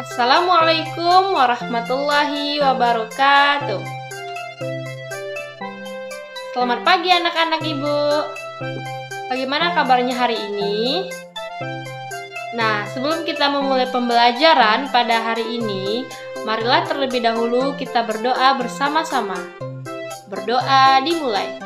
Assalamualaikum warahmatullahi wabarakatuh. Selamat pagi anak-anak Ibu. Bagaimana kabarnya hari ini? Nah, sebelum kita memulai pembelajaran pada hari ini, marilah terlebih dahulu kita berdoa bersama-sama. Berdoa dimulai.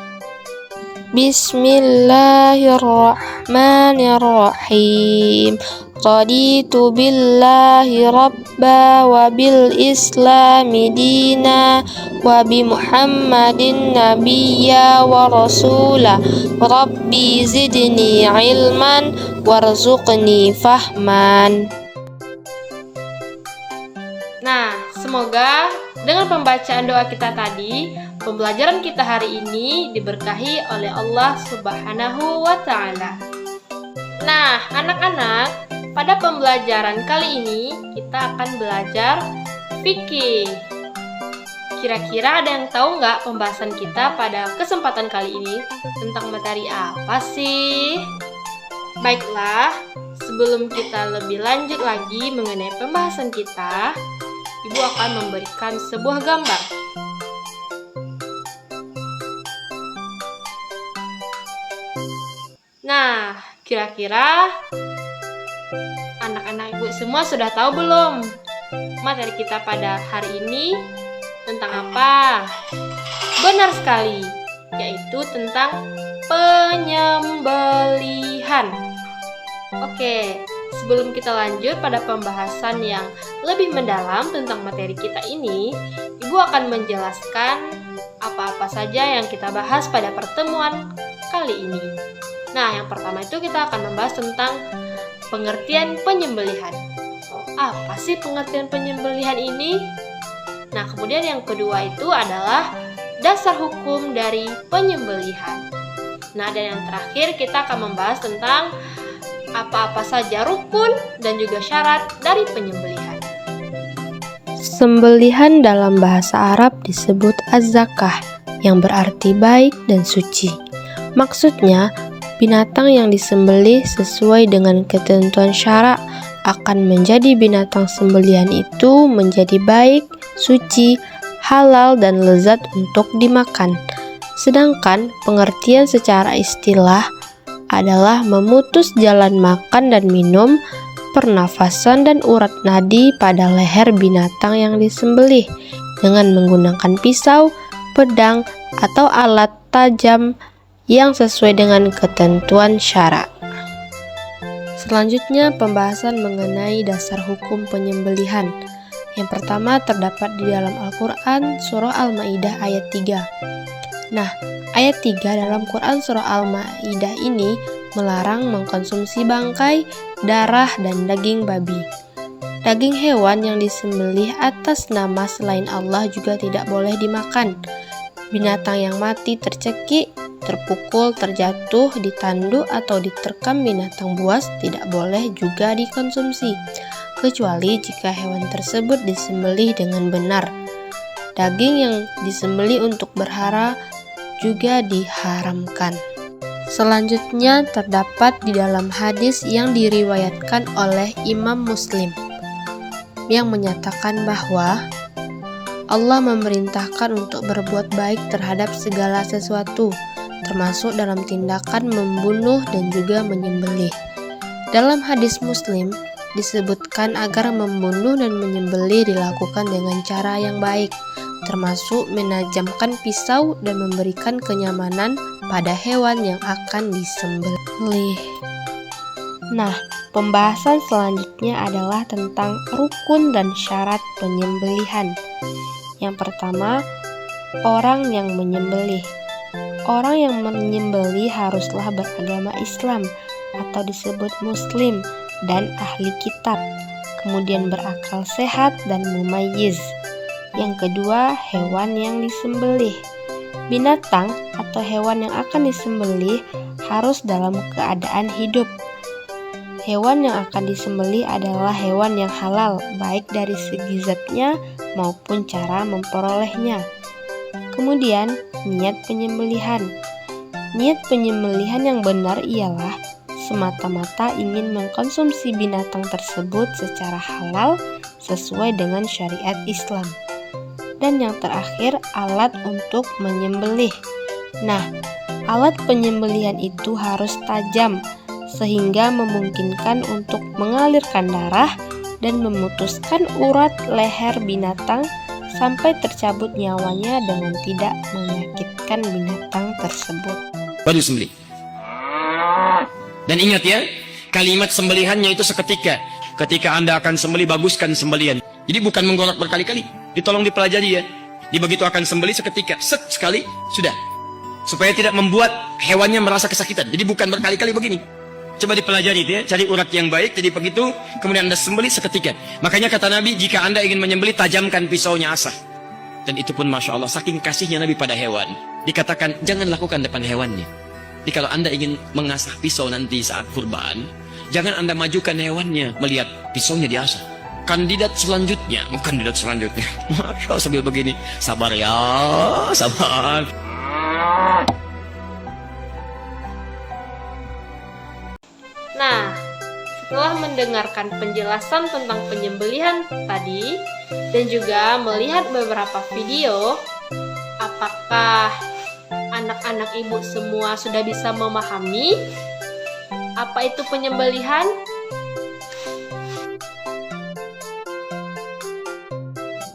Bismillahirrahmanirrahim. Raditu billahi rabba wa bil islami dina wa bi muhammadin nabiyya wa rasula. Rabbi zidni ilman warzuqni fahman. Nah, semoga dengan pembacaan doa kita tadi, pembelajaran kita hari ini diberkahi oleh Allah Subhanahu wa Ta'ala. Nah, anak-anak, pada pembelajaran kali ini kita akan belajar fikih. Kira-kira ada yang tahu nggak pembahasan kita pada kesempatan kali ini tentang materi apa sih? Baiklah, sebelum kita lebih lanjut lagi mengenai pembahasan kita, Ibu akan memberikan sebuah gambar. Nah, kira-kira anak-anak Ibu semua sudah tahu belum materi kita pada hari ini tentang apa? Benar sekali, yaitu tentang penyembelihan. Oke, sebelum kita lanjut pada pembahasan yang lebih mendalam tentang materi kita ini, Ibu akan menjelaskan apa-apa saja yang kita bahas pada pertemuan kali ini. Nah, yang pertama itu kita akan membahas tentang pengertian penyembelihan. Apa sih pengertian penyembelihan ini? Nah, kemudian yang kedua itu adalah dasar hukum dari penyembelihan. Nah, dan yang terakhir kita akan membahas tentang apa-apa saja rukun dan juga syarat dari penyembelihan. Sembelihan dalam bahasa Arab disebut az-zakah, yang berarti baik dan suci. Maksudnya, binatang yang disembelih sesuai dengan ketentuan syara akan menjadi binatang sembelihan itu menjadi baik, suci, halal, dan lezat untuk dimakan. Sedangkan pengertian secara istilah adalah memutus jalan makan dan minum, pernafasan dan urat nadi pada leher binatang yang disembelih dengan menggunakan pisau, pedang, atau alat tajam yang sesuai dengan ketentuan syara. Selanjutnya pembahasan mengenai dasar hukum penyembelihan. Yang pertama terdapat di dalam Al-Quran surah Al-Ma'idah ayat 3. Nah, ayat 3 dalam Quran surah Al-Ma'idah ini melarang mengkonsumsi bangkai, darah, dan daging babi. Daging hewan yang disembelih atas nama selain Allah juga tidak boleh dimakan. Binatang yang mati tercekik, terpukul, terjatuh, ditandu, atau diterkam binatang buas tidak boleh juga dikonsumsi, kecuali jika hewan tersebut disembelih dengan benar. Daging yang disembelih untuk berhara juga diharamkan. Selanjutnya terdapat di dalam hadis yang diriwayatkan oleh Imam Muslim yang menyatakan bahwa Allah memerintahkan untuk berbuat baik terhadap segala sesuatu, termasuk dalam tindakan membunuh dan juga menyembelih. Dalam hadis Muslim disebutkan agar membunuh dan menyembelih dilakukan dengan cara yang baik, termasuk menajamkan pisau dan memberikan kenyamanan pada hewan yang akan disembelih. Nah, pembahasan selanjutnya adalah tentang rukun dan syarat penyembelihan. Yang pertama, orang yang menyembelih. Orang yang menyembelih haruslah beragama Islam atau disebut Muslim dan ahli kitab, kemudian berakal sehat dan mumayyiz. Yang kedua, hewan yang disembelih. Binatang atau hewan yang akan disembelih harus dalam keadaan hidup. Hewan yang akan disembelih adalah hewan yang halal, baik dari segi zatnya maupun cara memperolehnya. Kemudian, niat penyembelihan. Niat penyembelihan yang benar ialah semata-mata ingin mengkonsumsi binatang tersebut secara halal sesuai dengan syariat Islam. Dan yang terakhir, alat untuk menyembelih. Nah, alat penyembelihan itu harus tajam sehingga memungkinkan untuk mengalirkan darah dan memutuskan urat leher binatang sampai tercabut nyawanya dengan tidak menyakitkan binatang tersebut. Baru sembelih. Dan ingat ya, kalimat sembelihannya itu seketika. Ketika Anda akan sembelih, baguskan sembelihan. Jadi bukan menggorok berkali-kali. Ditolong dipelajari ya. Di begitu akan sembelih seketika, set sekali, sudah. Supaya tidak membuat hewannya merasa kesakitan. Jadi bukan berkali-kali begini. Coba dipelajari itu ya, cari urat yang baik. Jadi begitu, kemudian Anda sembelih seketika. Makanya kata Nabi, jika Anda ingin menyembelih, tajamkan pisaunya asah. Dan itu pun Masya Allah, saking kasihnya Nabi pada hewan. Dikatakan, jangan lakukan depan hewannya. Jadi kalau Anda ingin mengasah pisau nanti saat kurban, jangan Anda majukan hewannya melihat pisaunya diasah. Kandidat selanjutnya. Masya Allah, sambil begini, sabar ya, sabar. Nah, setelah mendengarkan penjelasan tentang penyembelihan tadi dan juga melihat beberapa video, apakah anak-anak ibu semua sudah bisa memahami apa itu penyembelihan?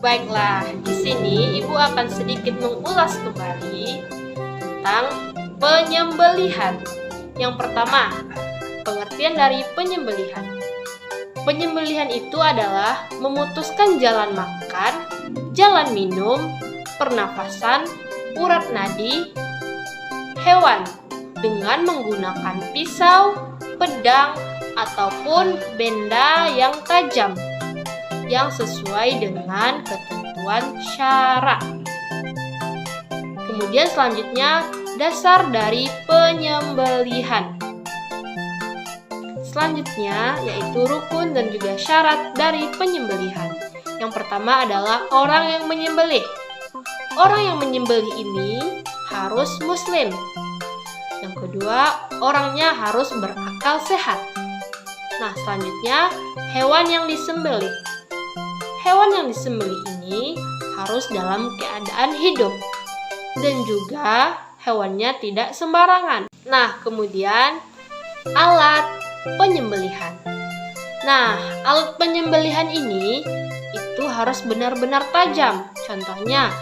Baiklah, di sini ibu akan sedikit mengulas kembali tentang penyembelihan. Yang pertama, pengertian dari penyembelihan. Penyembelihan itu adalah memutuskan jalan makan, jalan minum, pernafasan, urat nadi, hewan dengan menggunakan pisau, pedang, ataupun benda yang tajam yang sesuai dengan ketentuan syara. Kemudian selanjutnya, dasar dari penyembelihan. Selanjutnya yaitu rukun dan juga syarat dari penyembelihan. Yang pertama adalah orang yang menyembelih. Orang yang menyembelih ini harus muslim. Yang kedua, orangnya harus berakal sehat. Nah, selanjutnya hewan yang disembelih. Hewan yang disembelih ini harus dalam keadaan hidup dan juga hewannya tidak sembarangan. Nah, kemudian alat penyembelihan. Nah, alat penyembelihan ini itu harus benar-benar tajam. Contohnya,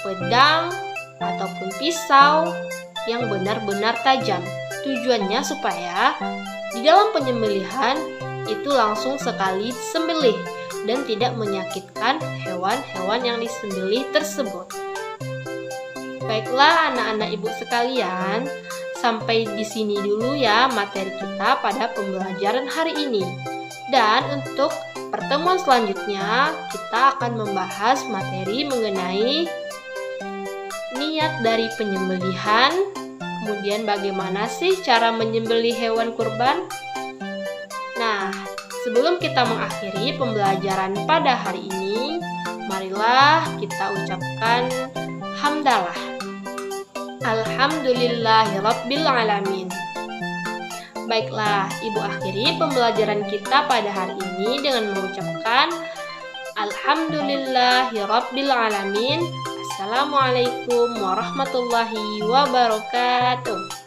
pedang ataupun pisau yang benar-benar tajam. Tujuannya supaya di dalam penyembelihan itu langsung sekali sembelih dan tidak menyakitkan hewan-hewan yang disembelih tersebut. Baiklah anak-anak ibu sekalian, sampai di sini dulu ya materi kita pada pembelajaran hari ini. Dan untuk pertemuan selanjutnya, kita akan membahas materi mengenai niat dari penyembelihan, kemudian bagaimana sih cara menyembelih hewan kurban. Nah, sebelum kita mengakhiri pembelajaran pada hari ini, marilah kita ucapkan hamdalah. Alhamdulillahirabbil alamin. Baiklah, ibu akhiri pembelajaran kita pada hari ini dengan mengucapkan Alhamdulillahirabbil alamin. Assalamualaikum warahmatullahi wabarakatuh.